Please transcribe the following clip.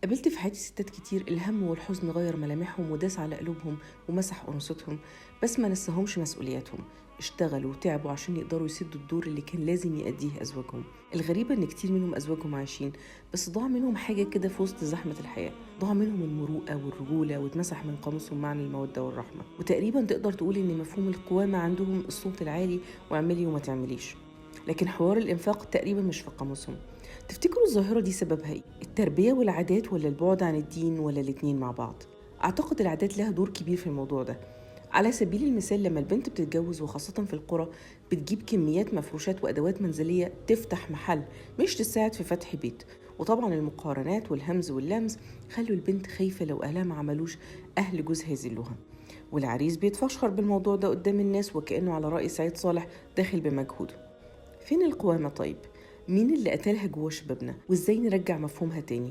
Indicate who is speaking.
Speaker 1: قابلت في حياتي ستات كتير الهم والحزن غير ملامحهم وداس على قلوبهم ومسح أنوثتهم، بس ما نساهمش مسؤولياتهم. اشتغلوا وتعبوا عشان يقدروا يسدوا الدور اللي كان لازم يأديه أزواجهم. الغريبة إن كتير منهم أزواجهم عايشين، بس ضاع منهم حاجة كده في وسط زحمة الحياة. ضاع منهم المروءة والرجولة واتمسح من قاموسهم معنى المودة والرحمة، وتقريبا تقدر تقول إن مفهوم القوامة عندهم الصوت العالي واعملي وما تعمليش. لكن حوار الإنفاق تقريبا مش في قاموسهم. تفتكروا الظاهرة دي سببها إيه؟ التربية والعادات ولا البعد عن الدين ولا الاتنين مع بعض؟ أعتقد العادات لها دور كبير في الموضوع ده. على سبيل المثال لما البنت بتتجوز وخاصة في القرى بتجيب كميات مفروشات وأدوات منزلية تفتح محل، مش تساعد في فتح بيت. وطبعا المقارنات والهمز واللمز خلوا البنت خايفة لو أهلها ما عملوش أهل جوزها يذلوها. والعريس بيتفشخر بالموضوع ده قدام الناس وكأنه على رأي سعيد صالح داخل بمجهوده. فين القوامة طيب؟ مين اللي قتلها جوه شبابنا؟ وإزاي نرجع مفهومها تاني؟